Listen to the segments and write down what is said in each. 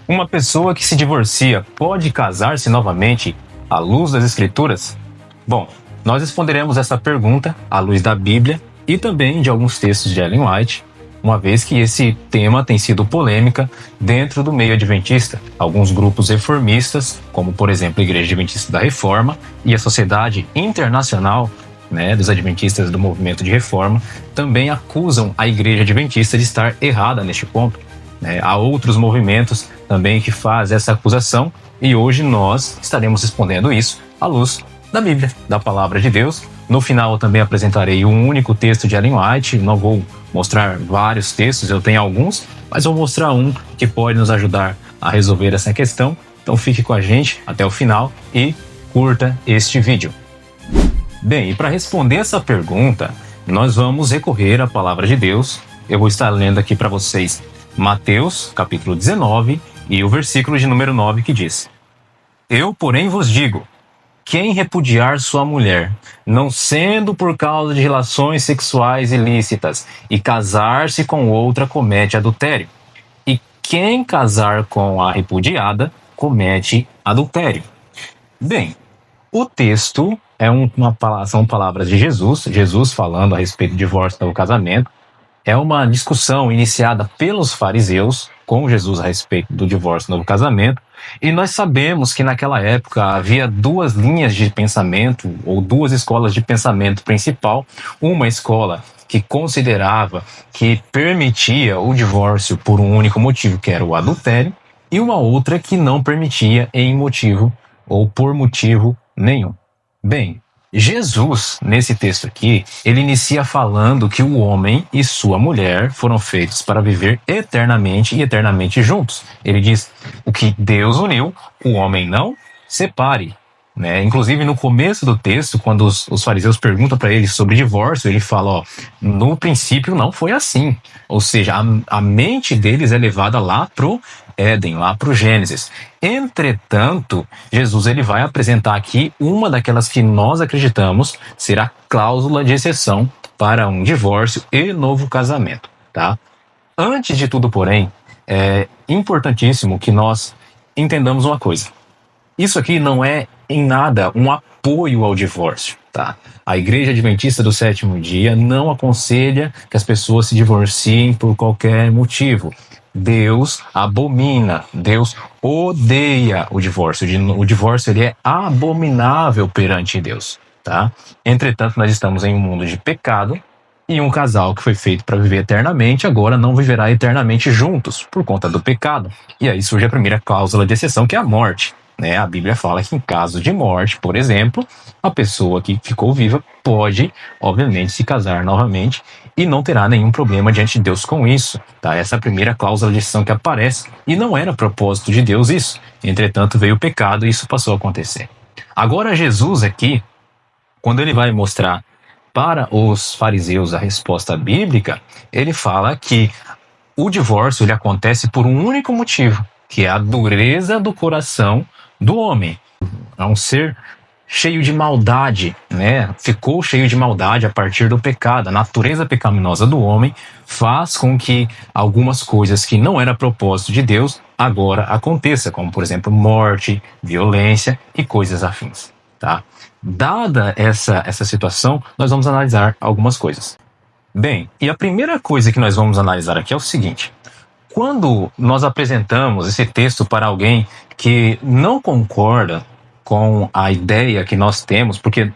Uma pessoa que se divorcia pode casar-se novamente à luz das Escrituras? Bom, nós responderemos essa pergunta à luz da Bíblia e também de alguns textos de Ellen White, uma vez que esse tema tem sido polêmica dentro do meio adventista. Alguns grupos reformistas, como por exemplo a Igreja Adventista da Reforma e a Sociedade Internacional, dos Adventistas do Movimento de Reforma, também acusam a Igreja Adventista de estar errada neste ponto. Há outros movimentos também que fazem essa acusação e hoje nós estaremos respondendo isso à luz da Bíblia, da Palavra de Deus. No final eu também apresentarei um único texto de Ellen White, não vou mostrar vários textos, eu tenho alguns, mas vou mostrar um que pode nos ajudar a resolver essa questão. Então fique com a gente até o final e curta este vídeo. Bem, e para responder essa pergunta, nós vamos recorrer à Palavra de Deus. Eu vou estar lendo aqui para vocês Mateus, capítulo 19, e o versículo de número 9 que diz: Eu, porém, vos digo, quem repudiar sua mulher, não sendo por causa de relações sexuais ilícitas, e casar-se com outra, comete adultério. E quem casar com a repudiada, comete adultério. Bem, o texto são palavras de Jesus falando a respeito do divórcio do casamento. É uma discussão iniciada pelos fariseus com Jesus a respeito do divórcio no casamento. E nós sabemos que naquela época havia duas linhas de pensamento, ou duas escolas de pensamento principal. Uma escola que considerava que permitia o divórcio por um único motivo, que era o adultério, e uma outra que não permitia em motivo ou por motivo nenhum. Bem, Jesus, nesse texto aqui, ele inicia falando que o homem e sua mulher foram feitos para viver eternamente e eternamente juntos. Ele diz: o que Deus uniu, o homem não separe. Inclusive, no começo do texto, quando os fariseus perguntam para ele sobre divórcio, ele fala, no princípio não foi assim. Ou seja, a mente deles é levada lá pro Éden, lá pro Gênesis. Entretanto, Jesus ele vai apresentar aqui uma daquelas que nós acreditamos ser a cláusula de exceção para um divórcio e novo casamento, tá? Antes de tudo, porém, é importantíssimo que nós entendamos uma coisa. Isso aqui não é em nada um apoio ao divórcio, tá? A Igreja Adventista do Sétimo Dia não aconselha que as pessoas se divorciem por qualquer motivo. Deus abomina, Deus odeia o divórcio. O divórcio ele é abominável perante Deus, tá? Entretanto, nós estamos em um mundo de pecado e um casal que foi feito para viver eternamente agora não viverá eternamente juntos por conta do pecado. E aí surge a primeira cláusula de exceção, que é a morte. A Bíblia fala que em caso de morte, por exemplo, a pessoa que ficou viva pode, obviamente, se casar novamente e não terá nenhum problema diante de Deus com isso, tá? Essa é a primeira cláusula de exceção que aparece e não era propósito de Deus isso. Entretanto, veio o pecado e isso passou a acontecer. Agora Jesus aqui, quando ele vai mostrar para os fariseus a resposta bíblica, ele fala que o divórcio ele acontece por um único motivo, que é a dureza do coração do homem. É um ser cheio de maldade, Ficou cheio de maldade a partir do pecado. A natureza pecaminosa do homem faz com que algumas coisas que não era propósito de Deus agora aconteça, como por exemplo morte, violência e coisas afins, tá? Dada essa situação, nós vamos analisar algumas coisas. Bem, e a primeira coisa que nós vamos analisar aqui é o seguinte: quando nós apresentamos esse texto para alguém que não concorda com a ideia que nós temos, porque,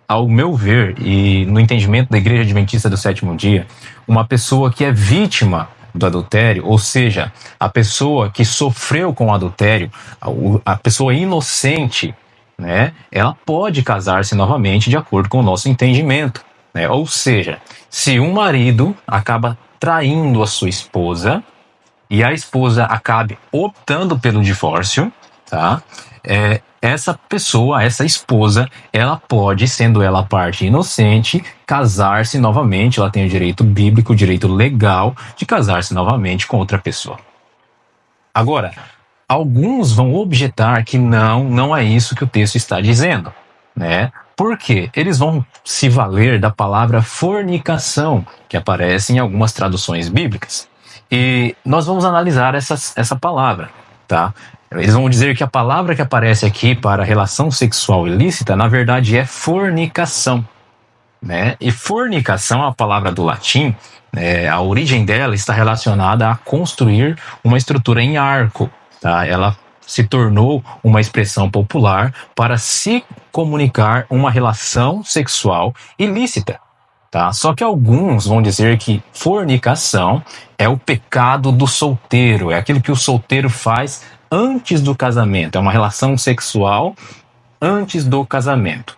ao meu ver e no entendimento da Igreja Adventista do Sétimo Dia, uma pessoa que é vítima do adultério, ou seja, a pessoa que sofreu com o adultério, a pessoa inocente, ela pode casar-se novamente de acordo com o nosso entendimento. Ou seja, se um marido acaba traindo a sua esposa, e a esposa acabe optando pelo divórcio, tá? Essa pessoa, essa esposa, ela pode, sendo ela a parte inocente, casar-se novamente. Ela tem o direito bíblico, o direito legal de casar-se novamente com outra pessoa. Agora, alguns vão objetar que não é isso que o texto está dizendo, Por quê? Eles vão se valer da palavra fornicação, que aparece em algumas traduções bíblicas. E nós vamos analisar essa palavra. tá? Eles vão dizer que a palavra que aparece aqui para relação sexual ilícita, na verdade, é fornicação, né? E fornicação é uma palavra do latim, a origem dela está relacionada a construir uma estrutura em arco, tá? Ela se tornou uma expressão popular para se comunicar uma relação sexual ilícita, tá? Só que alguns vão dizer que fornicação é o pecado do solteiro, é aquilo que o solteiro faz antes do casamento, é uma relação sexual antes do casamento.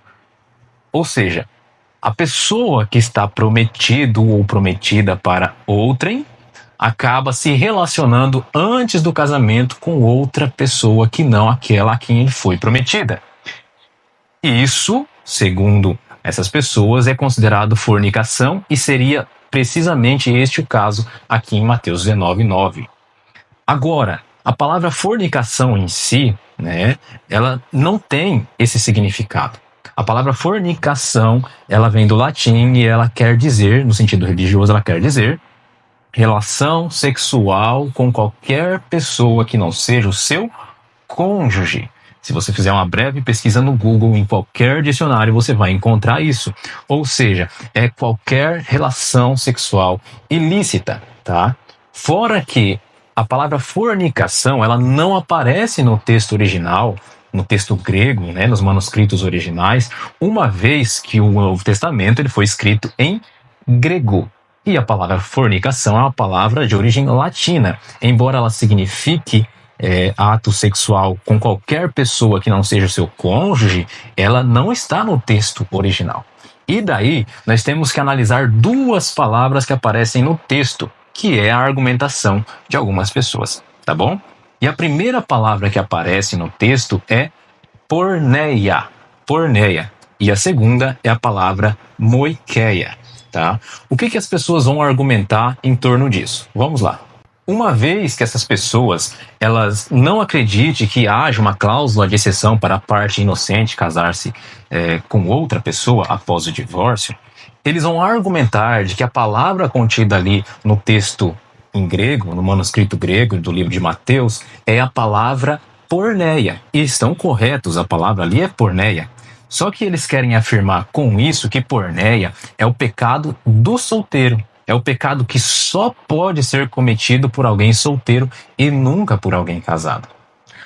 Ou seja, a pessoa que está prometido ou prometida para outrem acaba se relacionando antes do casamento com outra pessoa que não aquela a quem ele foi prometida. E isso, segundo essas pessoas, é considerado fornicação e seria precisamente este o caso aqui em Mateus 19:9. Agora, a palavra fornicação em si, né, ela não tem esse significado. A palavra fornicação, ela vem do latim e ela quer dizer, no sentido religioso, ela quer dizer relação sexual com qualquer pessoa que não seja o seu cônjuge. Se você fizer uma breve pesquisa no Google, em qualquer dicionário, você vai encontrar isso. Ou seja, é qualquer relação sexual ilícita, tá? Fora que a palavra fornicação, ela não aparece no texto original, no texto grego, né, nos manuscritos originais, uma vez que o Novo Testamento ele foi escrito em grego. E a palavra fornicação é uma palavra de origem latina, embora ela signifique ato sexual com qualquer pessoa que não seja seu cônjuge, ela não está no texto original. E daí nós temos que analisar duas palavras que aparecem no texto, que é a argumentação de algumas pessoas, tá bom? E a primeira palavra que aparece no texto é porneia, porneia. E a segunda é a palavra moikeia, tá? O que as pessoas vão argumentar em torno disso? Vamos lá. Uma vez que essas pessoas elas não acreditem que haja uma cláusula de exceção para a parte inocente casar-se com outra pessoa após o divórcio, eles vão argumentar de que a palavra contida ali no texto em grego, no manuscrito grego do livro de Mateus, é a palavra porneia. E estão corretos, a palavra ali é porneia. Só que eles querem afirmar com isso que porneia é o pecado do solteiro. É o pecado que só pode ser cometido por alguém solteiro e nunca por alguém casado.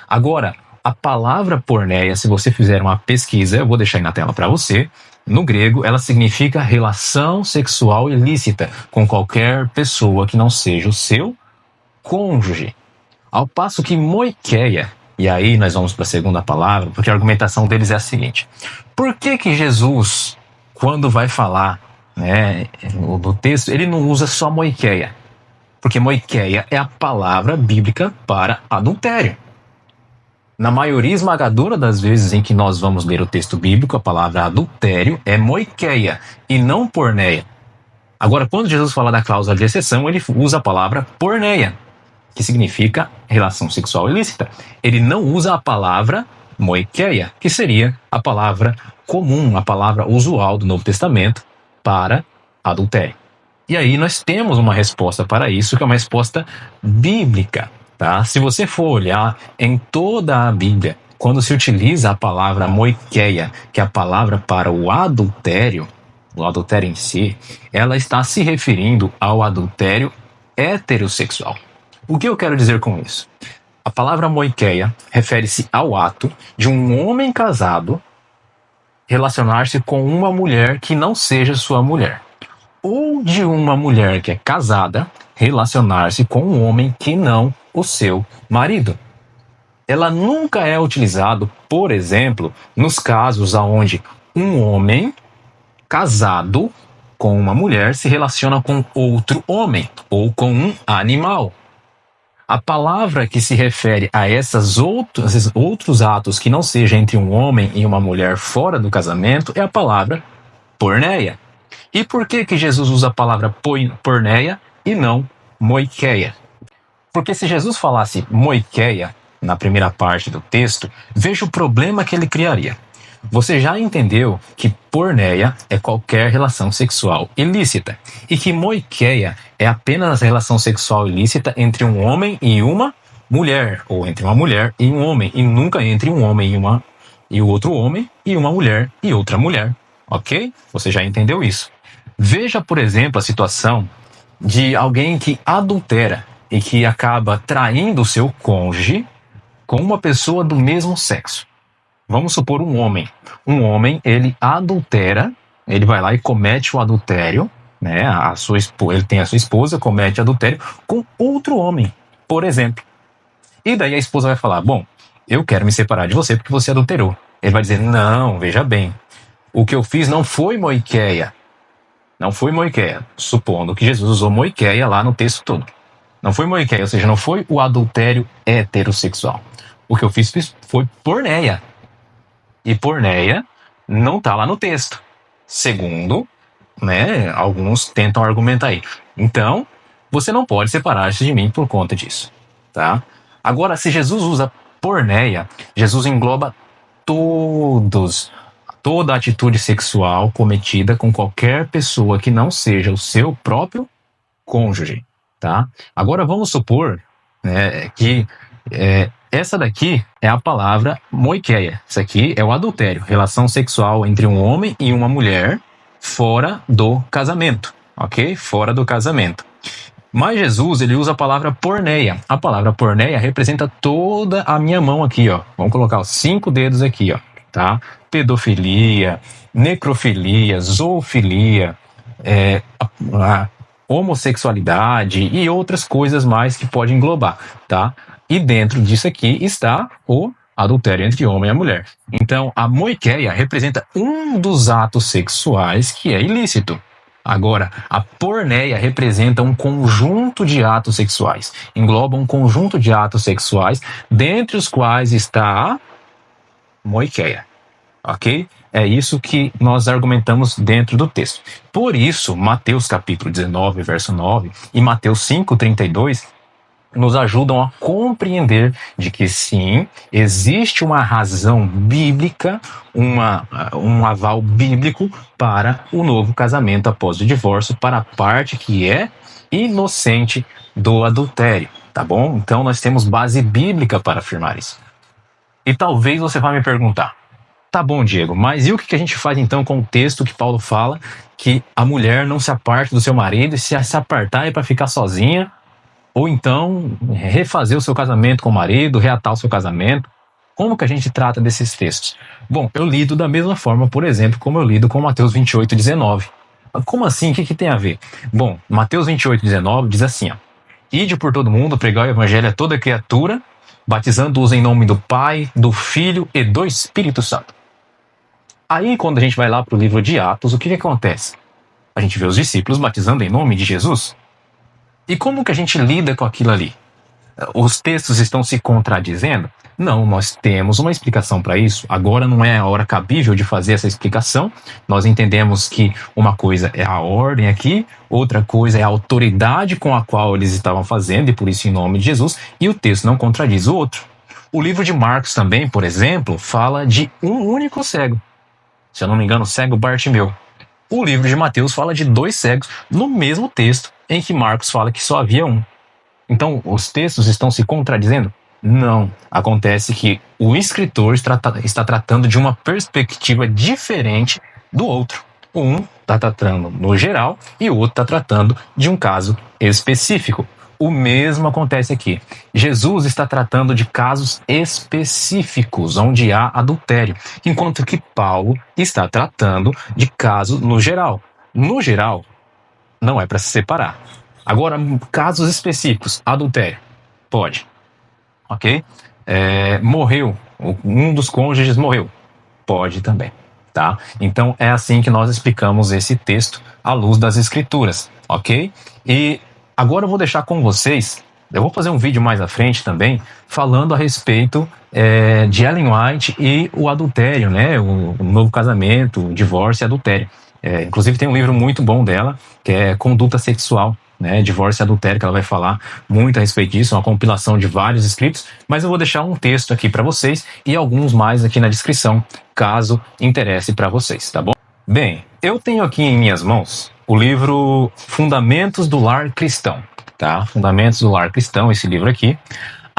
Agora, a palavra porneia, se você fizer uma pesquisa, eu vou deixar aí na tela para você, no grego, ela significa relação sexual ilícita com qualquer pessoa que não seja o seu cônjuge. Ao passo que moikeia, e aí nós vamos para a segunda palavra, porque a argumentação deles é a seguinte. Por que Jesus, quando vai falar no texto, ele não usa só moikeia? Porque moikeia é a palavra bíblica para adultério. Na maioria esmagadora das vezes em que nós vamos ler o texto bíblico, a palavra adultério é moikeia e não porneia. Agora, quando Jesus fala da cláusula de exceção, ele usa a palavra porneia, que significa relação sexual ilícita. Ele não usa a palavra moikeia, que seria a palavra comum, a palavra usual do Novo Testamento para adultério. E aí nós temos uma resposta para isso, que é uma resposta bíblica. Tá? Se você for olhar em toda a Bíblia, quando se utiliza a palavra moikeia, que é a palavra para o adultério em si, ela está se referindo ao adultério heterossexual. O que eu quero dizer com isso? A palavra moikeia refere-se ao ato de um homem casado relacionar-se com uma mulher que não seja sua mulher, ou de uma mulher que é casada relacionar-se com um homem que não o seu marido. Ela nunca é utilizada, por exemplo, nos casos onde um homem casado com uma mulher se relaciona com outro homem ou com um animal. A palavra que se refere a esses outros atos que não seja entre um homem e uma mulher fora do casamento é a palavra porneia. E por que Jesus usa a palavra porneia e não moikeia? Porque se Jesus falasse moikeia na primeira parte do texto, veja o problema que ele criaria. Você já entendeu que porneia é qualquer relação sexual ilícita e que moikeia é apenas a relação sexual ilícita entre um homem e uma mulher, ou entre uma mulher e um homem, e nunca entre um homem e o outro homem, e uma mulher e outra mulher. Ok? Você já entendeu isso. Veja, por exemplo, a situação de alguém que adultera e que acaba traindo o seu cônjuge com uma pessoa do mesmo sexo. Vamos supor um homem. Um homem, ele adultera, ele vai lá e comete o adultério, né? Ele tem a sua esposa, comete adultério com outro homem, por exemplo. E daí a esposa vai falar: bom, eu quero me separar de você porque você adulterou. Ele vai dizer: não, veja bem, o que eu fiz não foi moiqueia. Não foi moiqueia, supondo que Jesus usou moiqueia lá no texto todo. Não foi moiqueia, ou seja, não foi o adultério heterossexual. O que eu fiz foi porneia. E porneia não está lá no texto. Segundo, né, alguns tentam argumentar aí. Então, você não pode separar-se de mim por conta disso. Tá? Agora, se Jesus usa porneia, Jesus engloba toda atitude sexual cometida com qualquer pessoa que não seja o seu próprio cônjuge, tá? Agora vamos supor, né, que essa daqui é a palavra moiqueia. Isso aqui é o adultério, relação sexual entre um homem e uma mulher fora do casamento, ok? Fora do casamento. Mas Jesus, ele usa a palavra porneia. A palavra porneia representa toda a minha mão aqui, ó. Vamos colocar os 5 dedos aqui, ó, tá? Pedofilia, necrofilia, zoofilia, a homossexualidade e outras coisas mais que pode englobar, tá? E dentro disso aqui está o adultério entre homem e mulher. Então, a moiqueia representa um dos atos sexuais que é ilícito. Agora, a porneia representa um conjunto de atos sexuais. Engloba um conjunto de atos sexuais, dentre os quais está a moiqueia. Ok? É isso que nós argumentamos dentro do texto. Por isso, Mateus capítulo 19, verso 9 e Mateus 5:32 nos ajudam a compreender de que sim, existe uma razão bíblica, um aval bíblico para o novo casamento após o divórcio, para a parte que é inocente do adultério, tá bom? Então nós temos base bíblica para afirmar isso. E talvez você vá me perguntar: tá bom, Diego, mas e o que a gente faz então com o texto que Paulo fala que a mulher não se aparte do seu marido e se apartar é para ficar sozinha? Ou então refazer o seu casamento com o marido, reatar o seu casamento? Como que a gente trata desses textos? Bom, eu lido da mesma forma, por exemplo, como eu lido com Mateus 28:19. Como assim? O que tem a ver? Bom, Mateus 28:19 diz assim, ó: ide por todo mundo, pregar o evangelho a toda criatura, batizando-os em nome do Pai, do Filho e do Espírito Santo. Aí, quando a gente vai lá para o livro de Atos, o que acontece? A gente vê os discípulos batizando em nome de Jesus. E como que a gente lida com aquilo ali? Os textos estão se contradizendo? Não, nós temos uma explicação para isso. Agora não é a hora cabível de fazer essa explicação. Nós entendemos que uma coisa é a ordem aqui, outra coisa é a autoridade com a qual eles estavam fazendo, e por isso em nome de Jesus, e o texto não contradiz o outro. O livro de Marcos também, por exemplo, fala de um único cego. Se eu não me engano, o cego Bartimeu. O livro de Mateus fala de 2 cegos no mesmo texto em que Marcos fala que só havia um. Então, os textos estão se contradizendo? Não. Acontece que o escritor está tratando de uma perspectiva diferente do outro. Um está tratando no geral e o outro está tratando de um caso específico. O mesmo acontece aqui. Jesus está tratando de casos específicos, onde há adultério, enquanto que Paulo está tratando de casos no geral. No geral, não é para se separar. Agora, casos específicos, adultério, pode. Ok? Morreu, um dos cônjuges morreu, pode também. Tá? Então, é assim que nós explicamos esse texto à luz das Escrituras. Ok? E agora eu vou deixar com vocês, eu vou fazer um vídeo mais à frente também, falando a respeito de Ellen White e o adultério, né? O novo casamento, o divórcio e adultério. Inclusive tem um livro muito bom dela, que é Conduta Sexual, né? Divórcio e adultério, que ela vai falar muito a respeito disso, uma compilação de vários escritos, mas eu vou deixar um texto aqui para vocês e alguns mais aqui na descrição, caso interesse para vocês, tá bom? Bem, eu tenho aqui em minhas mãos o livro Fundamentos do Lar Cristão, tá? Fundamentos do Lar Cristão, esse livro aqui.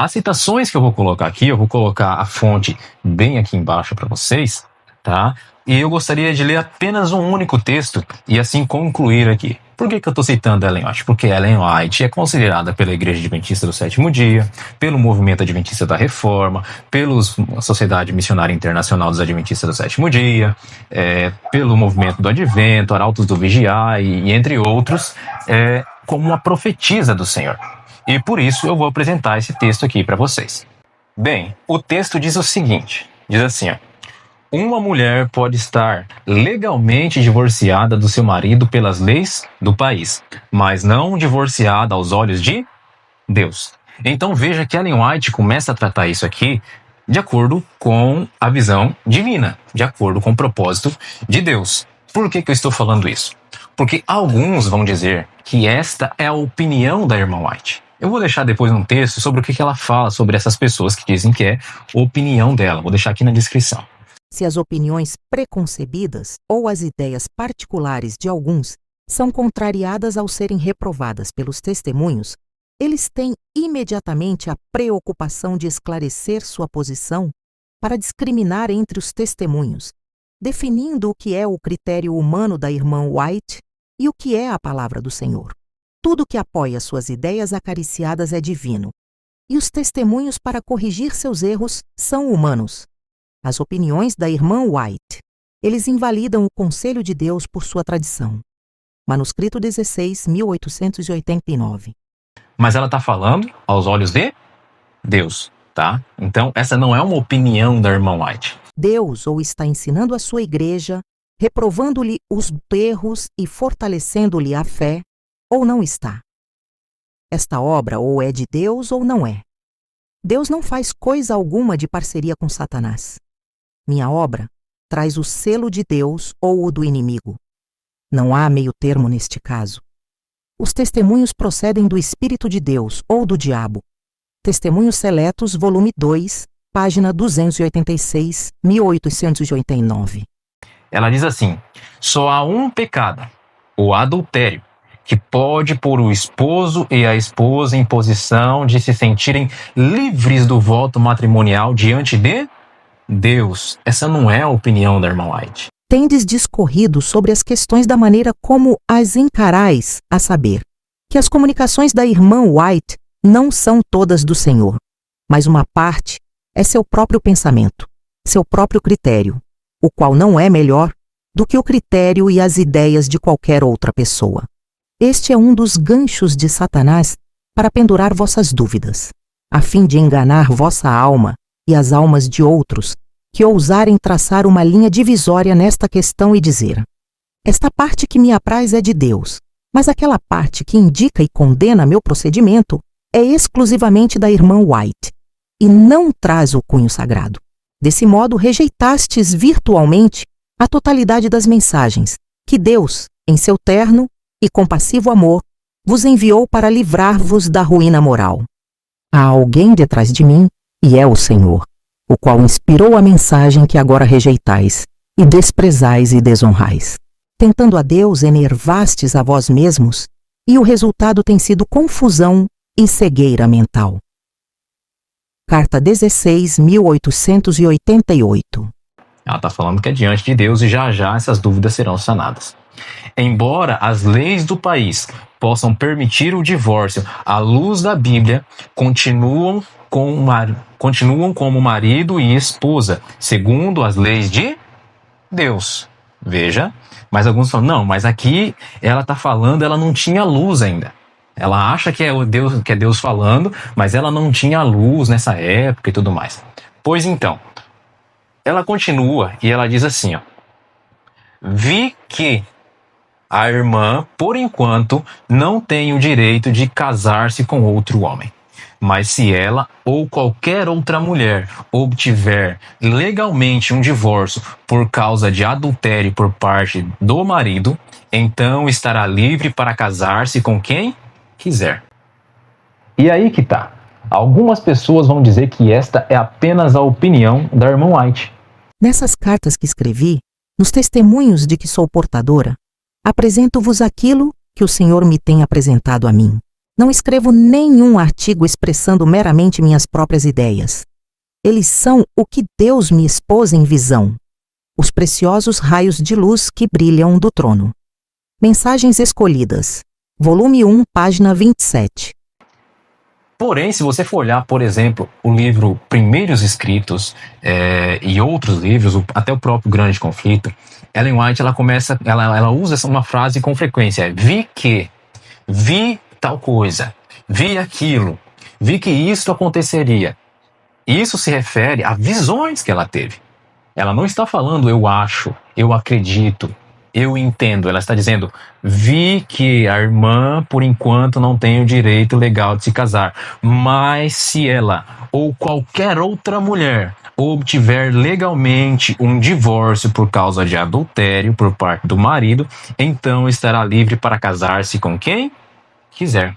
As citações que eu vou colocar aqui, eu vou colocar a fonte bem aqui embaixo para vocês, tá? E eu gostaria de ler apenas um único texto e assim concluir aqui. Por que eu estou citando Ellen White? Porque Ellen White é considerada pela Igreja Adventista do Sétimo Dia, pelo Movimento Adventista da Reforma, pela Sociedade Missionária Internacional dos Adventistas do Sétimo Dia, pelo Movimento do Advento, Arautos do Vigiar e entre outros, como uma profetisa do Senhor. E por isso eu vou apresentar esse texto aqui para vocês. Bem, o texto diz o seguinte, diz assim, ó. Uma mulher pode estar legalmente divorciada do seu marido pelas leis do país, mas não divorciada aos olhos de Deus. Então veja que Ellen White começa a tratar isso aqui de acordo com a visão divina, de acordo com o propósito de Deus. Por que eu estou falando isso? Porque alguns vão dizer que esta é a opinião da irmã White. Eu vou deixar depois um texto sobre o que ela fala sobre essas pessoas que dizem que é opinião dela. Vou deixar aqui na descrição. Se as opiniões preconcebidas ou as ideias particulares de alguns são contrariadas ao serem reprovadas pelos testemunhos, eles têm imediatamente a preocupação de esclarecer sua posição para discriminar entre os testemunhos, definindo o que é o critério humano da irmã White e o que é a palavra do Senhor. Tudo que apoia suas ideias acariciadas é divino, e os testemunhos para corrigir seus erros são humanos. As opiniões da irmã White. Eles invalidam o conselho de Deus por sua tradição. Manuscrito 16, 1889. Mas ela está falando aos olhos de Deus, tá? Então, essa não é uma opinião da irmã White. Deus ou está ensinando a sua igreja, reprovando-lhe os erros e fortalecendo-lhe a fé, ou não está. Esta obra ou é de Deus ou não é. Deus não faz coisa alguma de parceria com Satanás. Minha obra traz o selo de Deus ou o do inimigo. Não há meio termo neste caso. Os testemunhos procedem do Espírito de Deus ou do diabo. Testemunhos Seletos, volume 2, página 286, 1889. Ela diz assim, só há um pecado, o adultério, que pode pôr o esposo e a esposa em posição de se sentirem livres do voto matrimonial diante de Deus. Essa não é a opinião da irmã White. Tendes discorrido sobre as questões da maneira como as encarais, a saber, que as comunicações da irmã White não são todas do Senhor, mas uma parte é seu próprio pensamento, seu próprio critério, o qual não é melhor do que o critério e as ideias de qualquer outra pessoa. Este é um dos ganchos de Satanás para pendurar vossas dúvidas, a fim de enganar vossa alma e as almas de outros que ousarem traçar uma linha divisória nesta questão e dizer: esta parte que me apraz é de Deus, mas aquela parte que indica e condena meu procedimento é exclusivamente da irmã White, e não traz o cunho sagrado. Desse modo, rejeitastes virtualmente a totalidade das mensagens que Deus, em seu terno e compassivo amor, vos enviou para livrar-vos da ruína moral. Há alguém detrás de mim, e é o Senhor, o qual inspirou a mensagem que agora rejeitais, e desprezais e desonrais. Tentando a Deus, enervastes a vós mesmos, e o resultado tem sido confusão e cegueira mental. Carta 16, 1888. Ela está falando que é diante de Deus e já já essas dúvidas serão sanadas. Embora as leis do país possam permitir o divórcio à luz da Bíblia, continuam como marido e esposa, segundo as leis de Deus. Veja, mas alguns falam, não, mas aqui ela está falando, ela não tinha luz ainda. Ela acha que é Deus falando, mas ela não tinha luz nessa época e tudo mais. Pois então, ela continua e ela diz assim, ó, vi que a irmã, por enquanto, não tem o direito de casar-se com outro homem. Mas se ela ou qualquer outra mulher obtiver legalmente um divórcio por causa de adultério por parte do marido, então estará livre para casar-se com quem quiser. E aí que tá. Algumas pessoas vão dizer que esta é apenas a opinião da irmã White. Nessas cartas que escrevi, nos testemunhos de que sou portadora, apresento-vos aquilo que o Senhor me tem apresentado a mim. Não escrevo nenhum artigo expressando meramente minhas próprias ideias. Eles são o que Deus me expôs em visão, os preciosos raios de luz que brilham do trono. Mensagens Escolhidas, volume 1, página 27. Porém, se você for olhar, por exemplo, o livro Primeiros Escritos e outros livros, até o próprio Grande Conflito, Ellen White ela usa uma frase com frequência: vi tal coisa, vi aquilo, vi que isso aconteceria. Isso se refere a visões que ela teve. Ela não está falando eu acho, eu acredito, eu entendo. Ela está dizendo: vi que a irmã, por enquanto, não tem o direito legal de se casar. Mas se ela ou qualquer outra mulher obtiver legalmente um divórcio por causa de adultério por parte do marido, então estará livre para casar-se com quem quiser.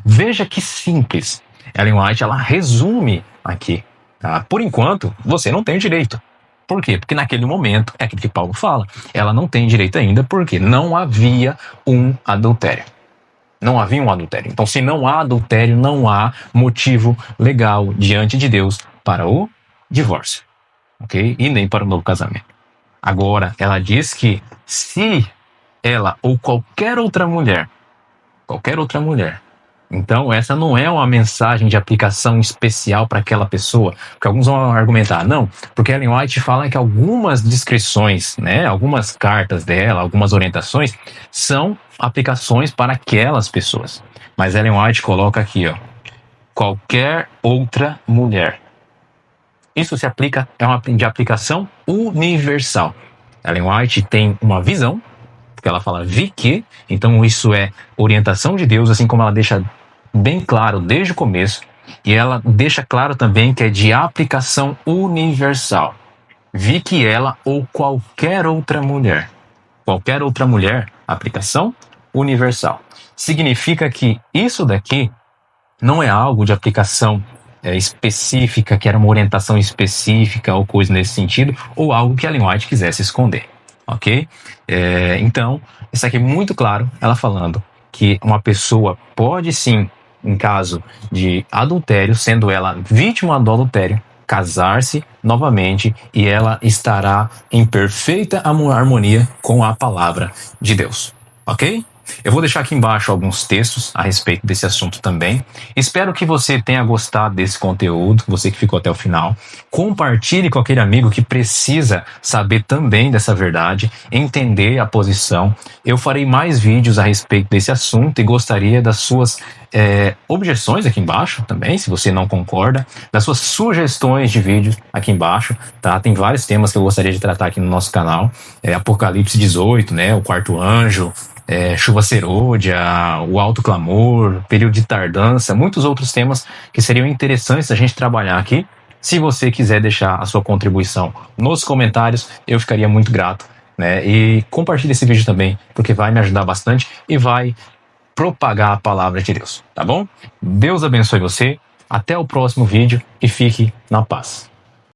Veja que simples. Ellen White, ela resume aqui. Tá? Por enquanto, você não tem o direito. Por quê? Porque naquele momento, é aquilo que Paulo fala, ela não tem direito ainda porque não havia um adultério. Não havia um adultério. Então, se não há adultério, não há motivo legal diante de Deus para o divórcio. Ok? E nem para o novo casamento. Agora, ela diz que se ela ou qualquer outra mulher, então essa não é uma mensagem de aplicação especial para aquela pessoa, porque alguns vão argumentar, não, porque Ellen White fala que algumas descrições, né, algumas cartas dela, algumas orientações, são aplicações para aquelas pessoas. Mas Ellen White coloca aqui, ó, qualquer outra mulher. Isso se aplica, é uma de aplicação universal. Ellen White tem uma visão, porque ela fala vi que, então isso é orientação de Deus, assim como ela deixa bem claro desde o começo, e ela deixa claro também que é de aplicação universal. Vi que ela ou qualquer outra mulher, aplicação universal. Significa que isso daqui não é algo de aplicação específica, que era uma orientação específica ou coisa nesse sentido, ou algo que Ellen White quisesse esconder. Ok? Então, isso aqui é muito claro, ela falando que uma pessoa pode sim, em caso de adultério, sendo ela vítima do adultério, casar-se novamente e ela estará em perfeita harmonia com a palavra de Deus. Ok? Eu vou deixar aqui embaixo alguns textos a respeito desse assunto também. Espero que você tenha gostado desse conteúdo, você que ficou até o final. Compartilhe com aquele amigo que precisa saber também dessa verdade, entender a posição. Eu farei mais vídeos a respeito desse assunto e gostaria das suas objeções aqui embaixo também, se você não concorda, das suas sugestões de vídeos aqui embaixo, tá? Tem vários temas que eu gostaria de tratar aqui no nosso canal. Apocalipse 18, né? O quarto anjo, chuva serôdia, o alto clamor, período de tardança, muitos outros temas que seriam interessantes a gente trabalhar aqui. Se você quiser deixar a sua contribuição nos comentários, eu ficaria muito grato, né? E compartilhe esse vídeo também, porque vai me ajudar bastante e vai propagar a palavra de Deus, tá bom? Deus abençoe você, até o próximo vídeo e fique na paz.